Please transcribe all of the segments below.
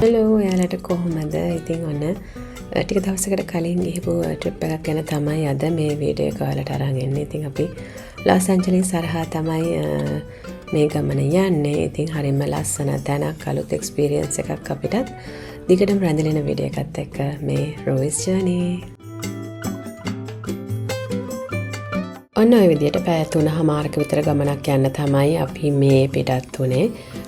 Hello ඔයාලට කොහොමද? ඉතින් ඔන්න ටික දවසකට කලින් ගිහපු ට්‍රිප් එකක් ගැන තමයි අද මේ වීඩියෝ එක ඔයාලට අරන් එන්නේ. ඉතින් අපි ලොස් ඇන්ජලිස් හරහා තමයි මේ ගමන යන්නේ. ඉතින් හරියම ලස්සන තැනක්, අලුත් එක්ස්පීරියන්ස් එකක් අපිටත්. දිගටම රැඳෙන වීඩියෝ එකත් එක්ක මේ රෝයිස් ජර්නි. ඔන්න ඔය විදියට පැය 3:00මාරක විතර ගමනක් යන්න තමයි අපි මේ පිටත් උනේ.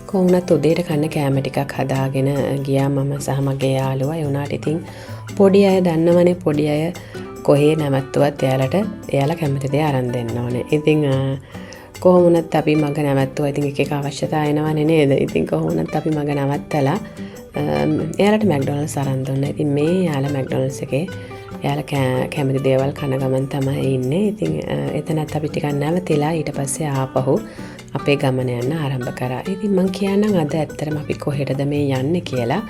කොහොමවත් උදේට කන්න කෑම ටිකක් හදාගෙන ගියා මම සහ මගේ යාළුවා. ඒ වුණාට ඉතින් පොඩි අය දන්නවනේ, පොඩි අය කොහේ නැවතුවත් එයාලා කැමති දේ අරන් දෙන්න ඕනේ. ඉතින් කොහොමවත් අපි මග නැවතුවා. ඉතින් එක අවශ්‍යතා එනවනේ නේද? ඉතින් කොහොමවත් අපි මග නැවත්තලා එයාලට මැක්ඩොනල්ඩ්ස් අරන් දුන්නා. ඉතින් මේ යාළුවා මැක්ඩොනල්ඩ්ස් එකේ එයාලා කැමති දේවල් කන ගමන් තමයි ඉන්නේ. ඉතින් එතනත් අපි ටිකක් නැවතිලා ඊට පස්සේ ආපහු අපේ ගමන යන්න ආරම්භ කරා. ඉතින් මං කියන්නම් අද ඇත්තටම අපි කොහෙටද මේ යන්නේ කියලා.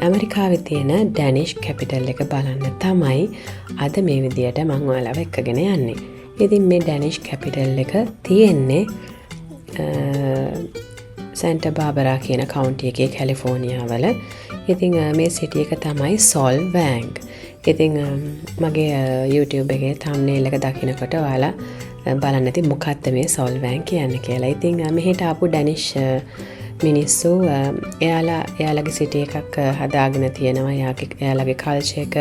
ඇමරිකාවේ තියෙන ඩැනිෂ් කැපිටල් එක බලන්න තමයි අද මේ විදියට මං ඔයාලව එක්කගෙන යන්නේ. ඉතින් මේ ඩැනිෂ් කැපිටල් එක තියෙන්නේ සැන්ටා බාබරා කියන කවුන්ටි එකේ කැලිෆෝනියාවල. ඉතින් මේ සිටි එක තමයි සොල්වැන්ග්. ඉතින් මගේ YouTube එකේ thumbnail එක දකිනකොට ඔයාලා බලන්න ඇති මොකක්ද මේ සොල්වැන්ග් කියන්නේ කියලා. ඉතින් මෙහෙට ආපු ඩැනිෂ් මිනිස්සු එයාලගේ සිටි එකක් හදාගෙන තියෙනවා. එයාලගේ කල්චර් එක,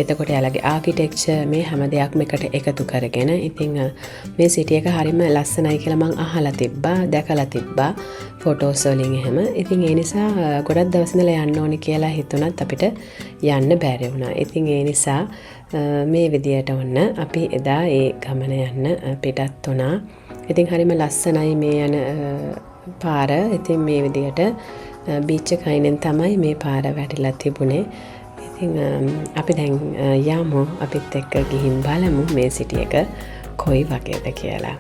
එතකොට එයාලගේ ආකිටෙක්චර්, මේ හැම දෙයක්ම එකට එකතු කරගෙන. ඉතින් මේ සිටි එක හරිම ලස්සනයි කියලා මං අහලා තිබ්බා, දැකලා තිබ්බා ෆොටෝස් වලින් එහෙම. ඉතින් ඒ නිසා ගොඩක් දවස් ඉඳලා යන්න ඕනේ කියලා හිතුණත් අපිට යන්න බැරි වුණා. ඉතින් ඒ නිසා මේ විදියට ඔන්න අපි එදා ඒ ගමන යන්න පිටත් වුණා. ඉතින් හරිම ලස්සනයි මේ යන පාර. ඉතින් මේ විදියට බීච් එක අයිනෙන් තමයි මේ පාර වැටිලා තිබුණේ. ඉතින් අපි දැන් යමු, අපිත් එක්ක ගිහින් බලමු මේ සිටි එක කොයි වගේද කියලා.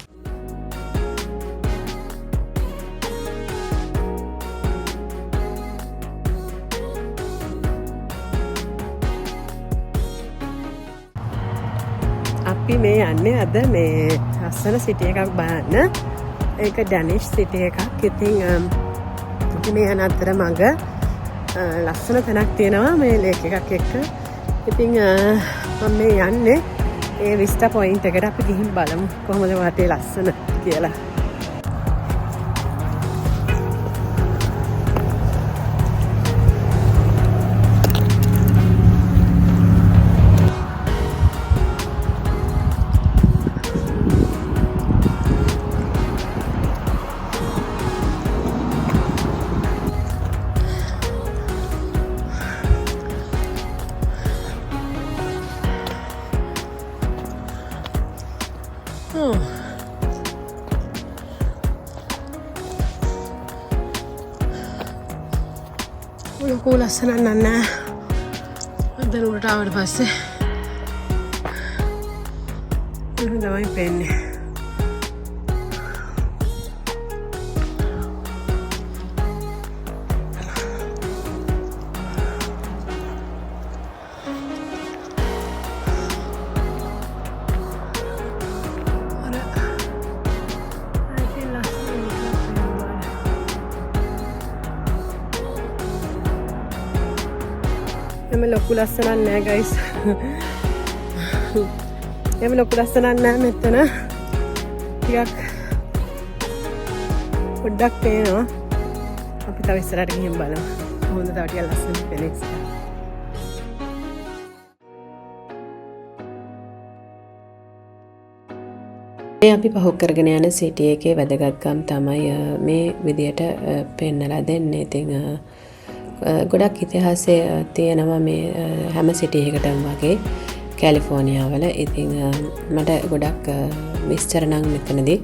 අපි මේ යන්නේ අද මේ ලස්සන සිටි එකක් බලන්න. ඒක ඩැනිෂ් සිටි එකක්. ඉතින් අපි මේ යන අතර මඟ ලස්සන තැනක් තියෙනවා මේ ලේක් එකක් එක්ක. ඉතින් මම මේ යන්නේ ඒ විස්ටා පොයින්ට් එකට. අපි ගිහින් බලමු කොහොමද වාටේ ලස්සන කියලා. ලොකු ලස්සනක් නෑ. අද උඩට ආවට පස්සේ එහෙම තමයි පේන්නේ. එම ලොකු ලස්සනක් නෑ ගයිස්. එම ලොකු ලස්සනක් නෑ මෙතන. ටිකක් පොඩ්ඩක් පේනවා. අපි තව ඉස්සරහට ගිහින් බලමු. කොහොමද තව ටිකක් ලස්සන පෙනෙක්ස්. මේ අපි පහු කරගෙන යන සිටි එකේ වැදගත්කම් තමයි මේ විදියට පෙන්නලා දෙන්නේ. ඉතින් ගොඩක් ඉතිහාසය තියෙනවා මේ හැම සිටි එකකටම වගේ කැලිෆෝනියාවල. ඉතින් මට ගොඩක් විස්තර නම් මෙතනදී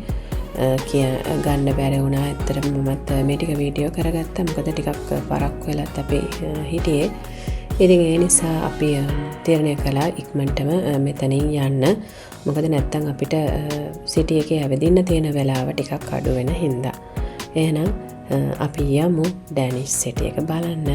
ගන්න බැරි වුණා. ඇත්තටම මමත් මේ ටික වීඩියෝ කරගත්තා. මොකද ටිකක් පරක්කු වෙලත් අපි හිටියේ. ඉතින් ඒ නිසා අපි තීරණය කළා ඉක්මනටම මෙතනින් යන්න. මොකද නැත්තම් අපිට සිටි එකේ ඇවිදින්න තියෙන වෙලාව ටිකක් අඩු වෙන හින්දා. එහෙනම් අපි යමු ඩැනිෂ් සිටි එක බලන්න.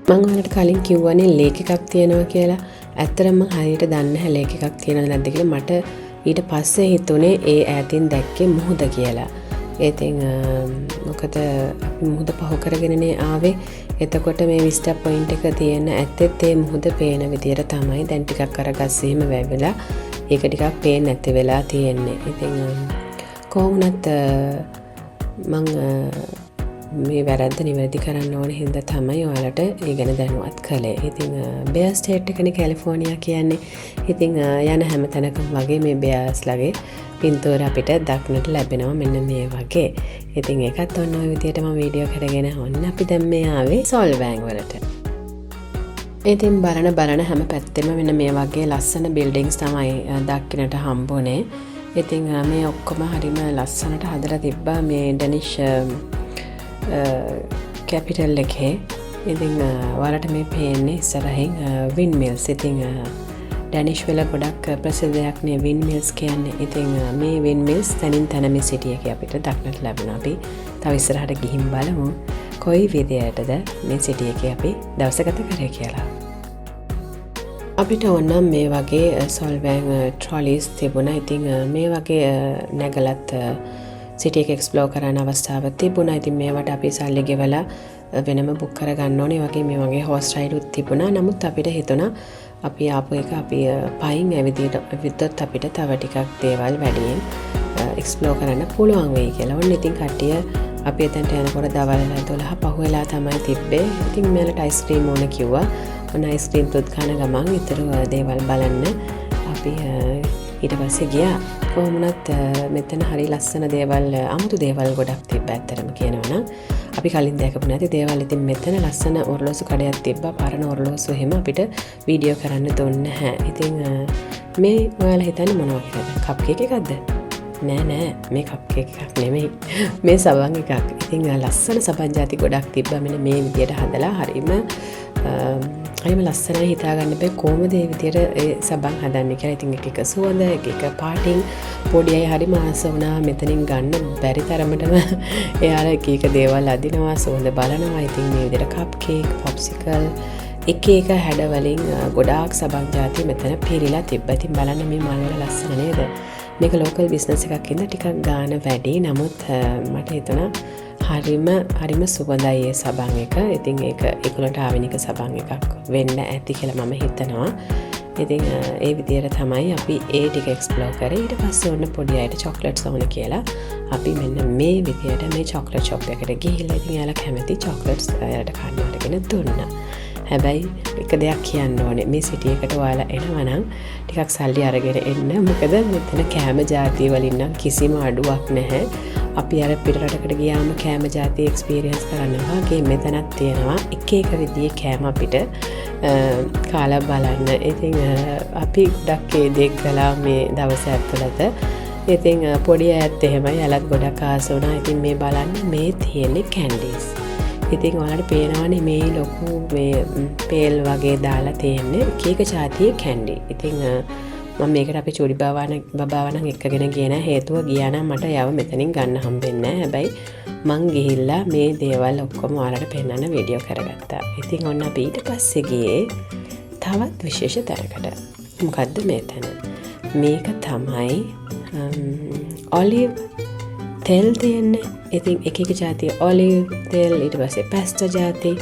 මං ඔයාලට කලින් කිව්වනේ ලේක් එකක් තියෙනවා කියලා. ඇත්තරම හරියට දන්නේ නැහැ ලේක් එකක් තියෙනවද නැද්ද කියලා. මට ඊට පස්සේ හිතුනේ ඒ ඈතින් දැක්කේ මුහුද කියලා. ඉතින් මොකද අපි මුහුද පහු කරගෙනනේ ආවේ. එතකොට මේ විස්ටා පොයින්ට් එක තියෙන ඇත්තෙත් ඒ මුහුද පේන විදියට තමයි. දැන් ටිකක් අර ගස් එහෙම වැවිලා ඒක ටිකක් පේන්නේ නැති වෙලා තියෙන්නේ. ඉතින් කොහොමනත් මං මේ වැරද්ද නිවැරදි කරන්න ඕන හින්දා තමයි ඔයාලට ඒ ගැන දැනුවත් කළේ. ඉතින් බෙයා ස්ටේට් එකනේ කැලිෆෝනියා කියන්නේ. ඉතින් යන හැම තැනකම වගේ මේ බෙයාස්ලගේ පින්තූර අපිට දක්නට ලැබෙනවා මෙන්න මේ වගේ. ඉතින් ඒකත් ඔන්න ඔය විදියට මම වීඩියෝ කරගෙන ඔන්න අපි දැන් මේ ආවේ සෝල් වෑන් වලට. ඉතින් බලන හැම පැත්තෙම මෙන්න මේ වගේ ලස්සන බිල්ඩින්ග්ස් තමයි දක්නට හම්බුනේ. ඉතින් මේ ඔක්කොම හරිම ලස්සනට හදලා තිබ්බා මේ ඩැනිෂ් කැපිටල් එකේ. ඉතින් ඔයාලට මේ පේන්නේ ඉස්සරහින් වින්ඩ් මිල්ස්. ඉතින් ඩැනිෂ් වල ගොඩක් ප්‍රසිද්ධයක් නේ වින්ඩ් මිල්ස් කියන්නේ. ඉතින් මේ වින්ඩ් මිල්ස් තනින් තන මේ සිටි එකේ අපිට දක්නට ලැබුණා. අපි තව ඉස්සරහට ගිහින් බලමු කොයි විදියටද මේ සිටි එකේ අපි දවස ගත කරේ කියලා. අපිට ඕනම් මේ වගේ සොල්වෑන් ට්‍රොලිස් තිබුණා. ඉතින් මේ වගේ නැගලත් සිටි එක එක්ස්ප්ලෝර් කරන්න අවස්ථාවක් තිබුණා. ඉතින් මේවට අපි සල්ලි ගෙවලා වෙනම බුක් කරගන්න ඕනේ. වගේ මේ වගේ හෝස් රයිඩ් උත් තිබුණා. නමුත් අපිට හිතුණා අපි ආපු එක අපි පයින් ඇවිදිද්දොත් අපිට තව ටිකක් දේවල් වැඩියෙන් එක්ස්ප්ලෝර් කරන්න පුළුවන් වෙයි කියලා. ඔන්න ඉතින් කට්ටිය අපි එතනට යනකොට දවල් 12 පහ වෙලා තමයි තිබ්බේ. ඉතින් මෙයාලට අයිස්ක්‍රීම් ඕන කිව්වා. ඔන්න අයිස්ක්‍රීම් තුත් කන ගමන් ඊතර දේවල් බලන්න අපි ඊට පස්සේ ගියා. කොහොමුණත් මෙතන හරි ලස්සන දේවල් අමුතු දේවල් ගොඩක් තිබ්බා. ඇත්තටම කියනවනම් අපි කලින් දැකපු නැති දේවල්. ඉතින් මෙතන ලස්සන ඔරලෝසු කඩයක් තිබ්බා. පරණ ඔරලෝසු එහෙම අපිට වීඩියෝ කරන්න දුන්නේ නැහැ. ඉතින් මේ ඔයාලා හිතන්නේ මොනවා කියලාද? කප් කේක් එකක්ද? නෑ මේ කප් කේක් එකක් නෙමෙයි. මේ සබන් එකක්. ඉතින් ලස්සන සබන් ಜಾති ගොඩක් තිබ්බා. මෙන්න මේ විදියට හදලා හරිම ලස්සනයි. හිතාගන්න බෑ කොහොමද මේ විදියට ඒ සබන් හදන්නේ කියලා. ඉතින් එක සුවඳ එක පාටින් පොඩි අය හරිම ආස වුණා මෙතනින් ගන්න බැරි තරමටම එයාලා එක දේවල් අදිනවා සුවඳ බලනවා. ඉතින් මේ විදියට කප් කේක් පොප්සිකල් එක හැඩ වලින් ගොඩාක් සබන් ಜಾති මෙතන පිරීලා තිබ්බා. ඉතින් බලන්න මේ මල් වල ලස්සන නේද? මේක ලෝකල් බිස්නස් එකක් ඉඳන් ටිකක් ගාන වැඩි. නමුත් මට හිතුණා හරිම සුවඳයි ඒ සබන් එක. ඉතින් ඒක ඒගොල්ලන්ට ආවෙනික සබන් එකක් වෙන්න ඇති කියලා මම හිතනවා. ඉතින් ඒ විදියට තමයි අපි ඒ ටික එක්ස්ප්ලෝර් කරේ. ඊට පස්සේ ඔන්න පොඩි අයට චොක්ලට්ස් ඕන කියලා අපි මෙන්න මේ විදියට මේ චොක්ලට් ෂොප් එකට ගිහිල්ලා ඉතින් එයාලා කැමති චොක්ලට්ස් එයාලට කන්න අරගෙන දුන්නා. හැබැයි එක දෙයක් කියන්න ඕනේ. මේ සිටි එකට ඔයාලා එනවා නම් ටිකක් සල්ලි අරගෙන එන්න. මොකද මෙතන කෑම ಜಾති වලින් නම් කිසිම අඩුවක් නැහැ. අපි අර පිටරටකට ගියාම කෑම ಜಾති එක්ස්පීරියන්ස් කරන්න වගේ මෙතනක් තියෙනවා. එක විදිහේ කෑම අපිට කාලා බලන්න. ඉතින් අපි ගොඩක් ඒ දේ කළා මේ දවස් ඇතුළත. ඉතින් පොඩි අයත් එහෙමයි අලත් ගොඩක් ආස වුණා. ඉතින් මේ බලන්න මේ තියෙන්නේ කැන්ඩීස්. ඉතින් ඔයාලට පේනවනේ මේ ලොකු මේ පේල් වගේ දාලා තියෙන්නේ එක ජාතියේ කැන්ඩි. ඉතින් මම මේකට අපි චූඩි බබාව නම් එක්කගෙන ගියේ නැහැ. හේතුව ගියා නම් මට යව මෙතනින් ගන්න හම්බෙන්නේ නැහැ. හැබැයි මං ගිහිල්ලා මේ දේවල් ඔක්කොම ඔයාලට පෙන්වන්න වීඩියෝ කරගත්තා. ඉතින් ඔන්න අපි ඊට පස්සේ ගියේ තවත් විශේෂ තැනකට. මොකද්ද මේ තැන? මේක තමයි ඔලිව් තෙල් තියෙන්නේ. ඉතින් එක ජාතිය ඔලිව් තෙල් ඊට පස්සේ පැස්ටා ජාති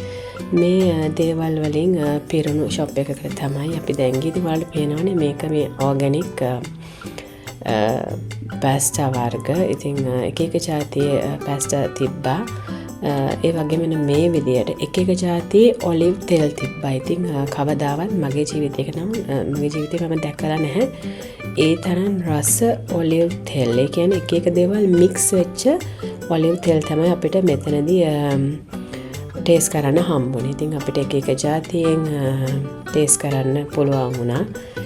මේ දේවල් වලින් පිරුණු ෂොප් එකකට තමයි අපි දැන් ගිහින් ඔයාලට පේනවනේ මේක මේ ඕගැනික් පැස්ටා වර්ග. ඉතින් එක ජාතියේ පැස්ටා තිබ්බා. ඒ වගේම මේ විදියට එක ජාතියේ ඔලිව් තෙල් තිබ්බා. ඉතින් කවදාවත් මගේ ජීවිතේ මම දැකලා නැහැ ඒ තරම් රස ඔලිව් තෙල්. ඒ කියන්නේ එක දේවල් මික්ස් වෙච්ච ඔලිව් තෙල් තමයි අපිට මෙතනදී ටේස් කරන්න හම්බුනේ. ඉතින් අපිට එක ජාතියෙන් ටේස් කරන්න පුළුවන් වුණා.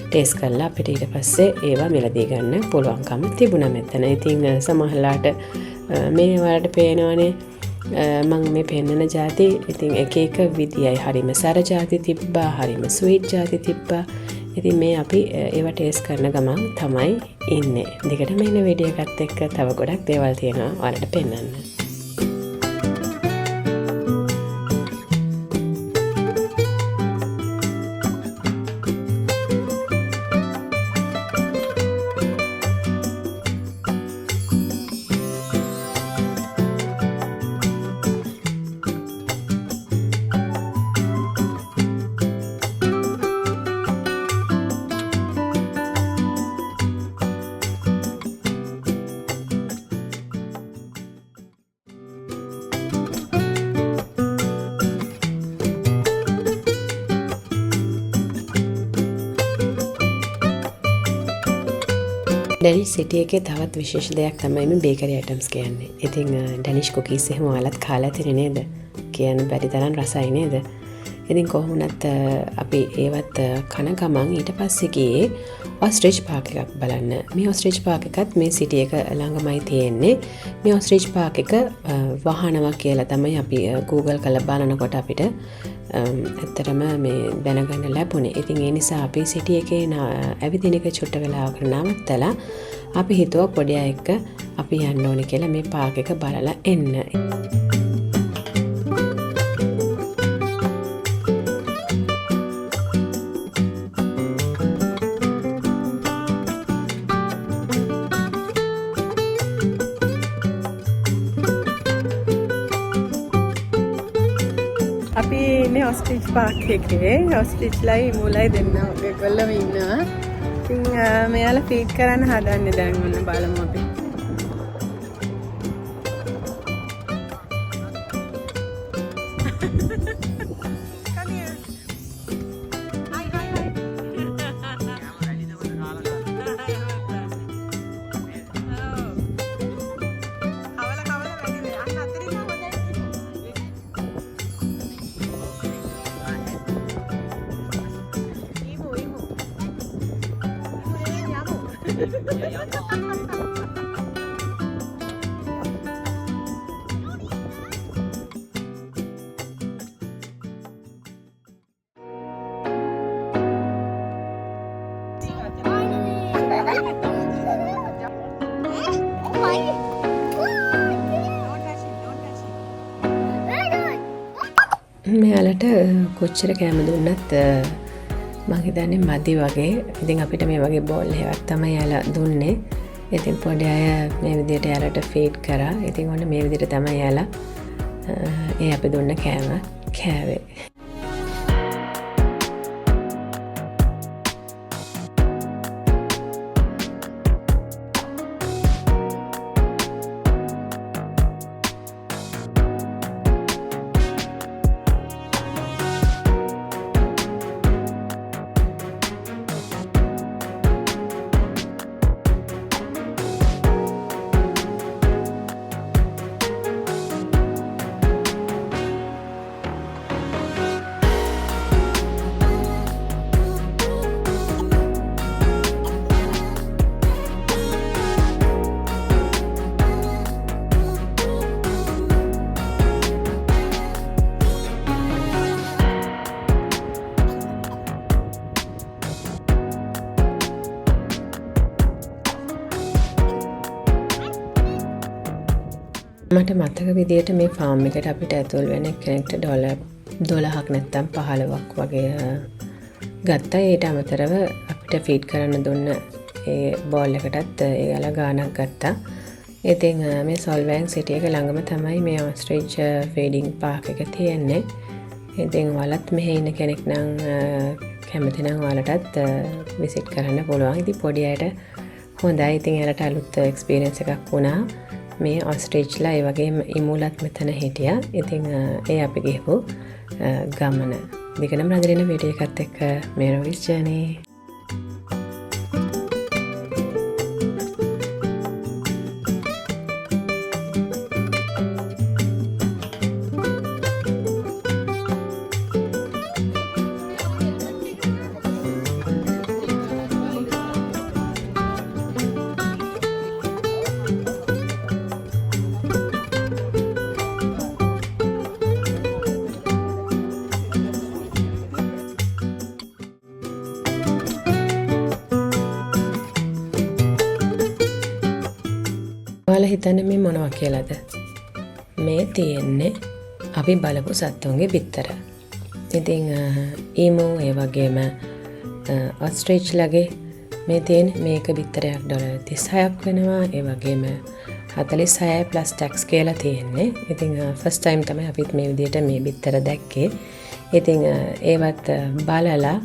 ටේස් කරලා අපිට ඊට පස්සේ ඒවා මිලදී ගන්න පුළුවන්කම තිබුණා මෙතන. ඉතින් සමහරලාට මේ වලට පේනවනේ මම මේ පෙන්නන ಜಾති. ඉතින් එක විදියයි හරිම සැර ಜಾති තිබ්බා, හරිම ස්වීට් ಜಾති තිබ්බා. ඉතින් මේ අපි ඒවා ටේස් කරන ගමන් තමයි ඉන්නේ. දිගටම ඉන්න වීඩියෝ එකත් එක්ක තව ගොඩක් දේවල් තියෙනවා ඔයාලට පෙන්වන්න. ඩැනිෂ් සිටි එකේ තවත් විශේෂ දෙයක් තමයි මේ බේකරි අයිටම්ස් කියන්නේ. ඉතින් ඩැනිෂ් කුකීස් එහෙම ඔයාලත් කාලා තියෙන්නේ නේද? කියන්න බැරි තරම් රසයි නේද? ඉතින් කොහොමුණත් අපි ඒවත් කන ගමන් ඊට පස්සේ ගියේ ඔස්ට්‍රිච් පාක් එකක් බලන්න. මේ ඔස්ට්‍රිච් පාක් එකත් මේ සිටි එක ළඟමයි තියෙන්නේ. මේ ඔස්ට්‍රිච් පාක් එක වහනවා කියලා තමයි අපි Google කරලා බලනකොට අපිට ඇත්තටම මේ දැනගන්න ලැබුණේ. ඉතින් ඒ නිසා අපි සිටි එකේ ඇවිදින එක චුට්ට වෙලාවකට නවත්තලා අපි හිතුවා පොඩි අය එක්ක අපි යන්න ඕනේ කියලා මේ පාක් එක බලලා එන්න. අපි ඉන්නේ ඔස්ට්‍රිච් පාක් එකේ. ඔස්ට්‍රිච්ලයි මූලයි දෙන්න ඔයගොල්ලෝ ඉන්නවා. ඉතින් මෙයාලා ෆීඩ් කරන්න හදන්නේ දැන් ඔන්න බලමු අපි. මෙයාලට කොච්චර කෑම දුන්නත් මං හිතන්නේ මදි වගේ. ඉතින් අපිට මේ වගේ බෝල් එකක් තමයි යාලා දුන්නේ. ඉතින් පොඩි අය මේ විදිහට යාලට ෆීඩ් කරා. ඉතින් ඔන්න මේ විදිහට තමයි යාලා ඒ අපි දුන්න කෑම කෑවේ. මට මතක විදියට මේ ෆාම් එකට අපිට ඇතුල් වෙන කෙනෙක්ට $12ක් නැත්තම් 15ක් වගේ ගත්තා. ඊට අමතරව අපිට ෆීඩ් කරන්න දුන්න ඒ බෝල් එකටත් ඒගොල්ලෝ ගාණක් ගත්තා. ඉතින් මේ සොල්වෑන් සිටි එක ළඟම තමයි මේ ඔස්ට්‍රිච් ෆීඩින් පාක් එක තියෙන්නේ. ඉතින් ඔයාලත් මෙහි ඉන්න කෙනෙක් නම් කැමති නම් ඔයාලටත් විසිට් කරන්න පුළුවන්. ඉතින් පොඩි අයට හොඳයි. ඉතින් එයාලට අලුත් එක්ස්පීරියන්ස් එකක් වුණා. මේ ඔස්ට්‍රිච්ලා ඒ වගේම ඉමුලත් මෙතන හිටියා. ඉතින් ඒ අපි ගිහපු ගමන දිගටම රැඳෙන වීඩියෝ එකත් එක්ක මේ රොවිස් ජර්නි. ඔයාලා හිතන්නේ මේ මොනවා කියලාද? මේ තියෙන්නේ අපි බලපු සත්තුන්ගේ බිත්තර. ඉතින් ඊමු ඒ වගේම ඔස්ට්‍රිච්ලගේ මේ තියෙන මේක බිත්තරයක් $36ක් වෙනවා. ඒ වගේම 46 plus tax කියලා තියෙන්නේ. ඉතින් ෆස්ට් ටයිම් තමයි අපිත් මේ විදිහට මේ බිත්තර දැක්කේ. ඉතින් ඒවත් බලලා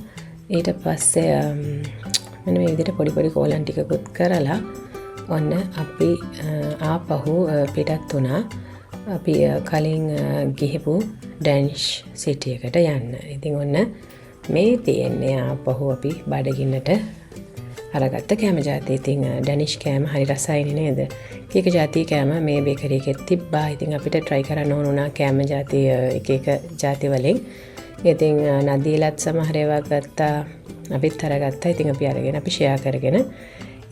ඊට පස්සේ මෙන්න මේ විදිහට පොඩි පොඩි කෝලම් ටිකකුත් කරලා ඔන්න අපි ආපහු පිටත් වුණා. අපි කලින් ගිහපු ඩැනිෂ් සිටි එකට යන්න. ඉතින් ඔන්න මේ තියෙන්නේ ආපහු අපි බඩගින්නට අරගත්ත කෑම ජාති. ඉතින් ඩැනිෂ් කෑම හරි රසයිනේ නේද? එක ජාති කෑම මේ බේකරි එකේ තිබ්බා. ඉතින් අපිට try කරන්න ඕන වුණා කෑම ජාති එක ජාති වලින්. ඉතින් නදීලත් සමහර ඒවා ගත්තා. අපිත් අරගත්තා. ඉතින් අපි අරගෙන අපි share කරගෙන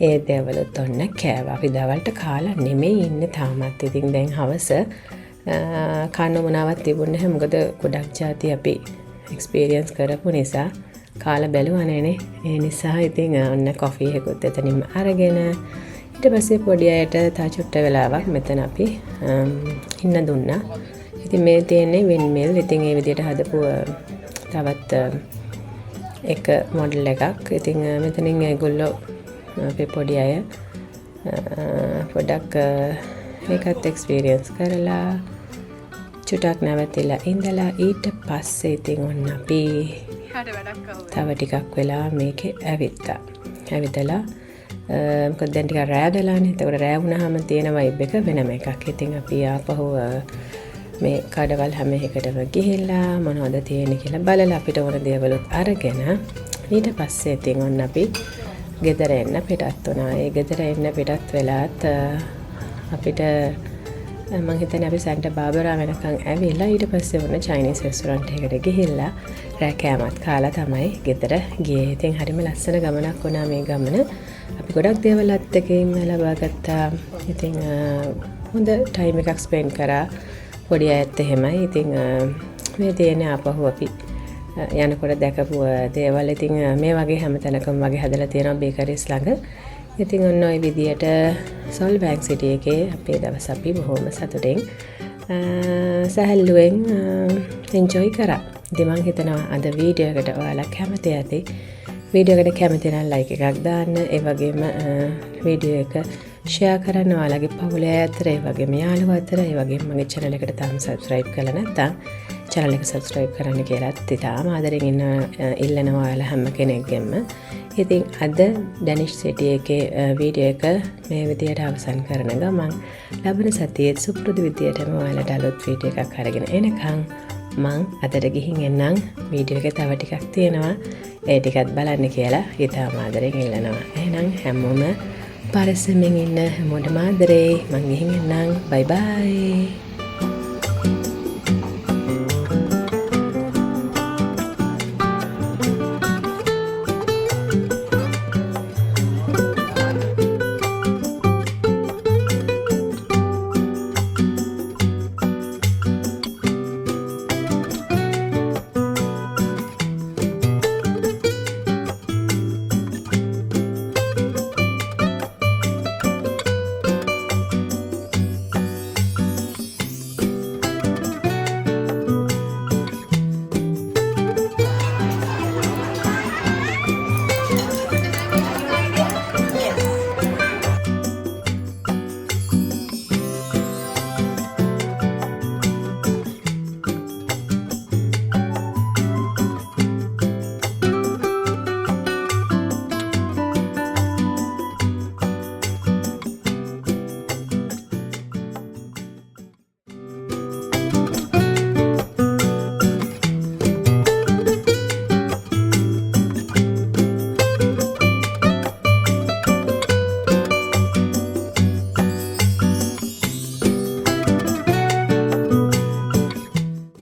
ඒ දේවලුත් ඔන්න කෑවා. අපි දවල්ට කාලා නෙමෙයි ඉන්නේ තාමත්. ඉතින් දැන් හවස කන්න මොනවත් තිබුණේ නැහැ. මොකද ගොඩක් ජාති අපි එක්ස්පීරියන්ස් කරපු නිසා කාලා බැලුවා නෑනේ. ඒ නිසා ඉතින් ඔන්න කොෆි එකකුත් එතනින්ම අරගෙන ඊට පස්සේ පොඩි අයට තා චුට්ට වෙලාවක් මෙතන අපි ඉන්න දුන්නා. ඉතින් මේ තියෙන්නේ වින්මිල්. ඉතින් ඒ විදිහට හදපු තවත් එක මොඩල් එකක්. ඉතින් මෙතනින් ඒගොල්ලෝ අපේ පොඩි අය පොඩක් ඒකත් එක්ස්පීරියන්ස් කරලා චුටක් නැවතිලා ඉඳලා ඊට පස්සේ ඉතින් ඔන්න අපි තව ටිකක් වෙලා මේකේ ඇවිත්තා. ඇවිදලා මොකද දැන් ටිකක් රෑ වෙලානේ. එතකොට රෑ වුණාම තියෙන වයිබ් එක වෙනම එකක්. ඉතින් අපි ආපහු මේ කඩවල් හැම එකටම ගිහිල්ලා මොනවද තියෙන්නේ කියලා බලලා අපිට ඕන දේවලුත් අරගෙන ඊට පස්සේ ඉතින් ඔන්න අපි ගෙදර එන්න පිටත් වුණා. ඒ ගෙදර එන්න පිටත් වෙලාත් අපිට මම හිතන්නේ අපි සැන්ටා බාබරා වෙනකන් ඇවිල්ලා ඊට පස්සේ වුණ චයිනීස් රෙස්ටොරන්ට් එකකට ගිහිල්ලා රෑ කෑමත් කාලා තමයි ගෙදර ගියේ. ඉතින් හරිම ලස්සන ගමනක් වුණා මේ ගමන. අපි ගොඩක් දේවල් අත්දැකීම් ලබා ගත්තා. ඉතින් හොඳ ටයිම් එකක් ස්පෙන්ඩ් කරා පොඩි අයත් එහෙමයි. ඉතින් මේ තියෙන්නේ ආපහු අපි යනකොට දැකපු දේවල්. ඉතින් මේ වගේ හැම තැනකම වගේ හදලා තියෙනවා බේකරිස් ළඟ. ඉතින් ඔන්න ඔය විදියට සෝල් බෑන්ක් සිටි එකේ අපේ දවස් අපි බොහොම සතුටින් සැහැල්ලුවෙන් එන්ජොයි කරා. ඉතින් මම හිතනවා අද වීඩියෝ එකට ඔයාලා කැමති ඇති. වීඩියෝ එකට කැමති නම් ලයික් එකක් දාන්න. ඒ වගේම වීඩියෝ එක ෂෙයා කරන්න ඔයාලගේ පවුලේ අය අතර, ඒ වගේම යාළුවෝ අතර, ඒ වගේම මගේ channel එකට තාම subscribe කරලා නැත්නම් channel එක subscribe කරන්න කියලාත් ඉතාලම ආදරෙන් ඉල්ලනවා ඔයාලා හැම කෙනෙක්ගෙම. ඉතින් අද ඩැනිෂ් සිටි එකේ වීඩියෝ එක මේ විදියට අවසන් කරන ගමන් ලබන සතියේ සුපුරුදු විදියටම ඔයාලට අලුත් වීඩියෝ එකක් අරගෙන එනකන් මං අදට ගිහින් එන්නම්. වීඩියෝ එක තව ටිකක් තියෙනවා. ඒ ටිකත් බලන්න කියලා ඉතාලම ආදරෙන් ඉල්ලනවා. එහෙනම් හැමෝම පරිස්සමෙන් ඉන්න. හැමෝටම ආදරේ. මං ගිහින් එන්නම්. බයි බයි.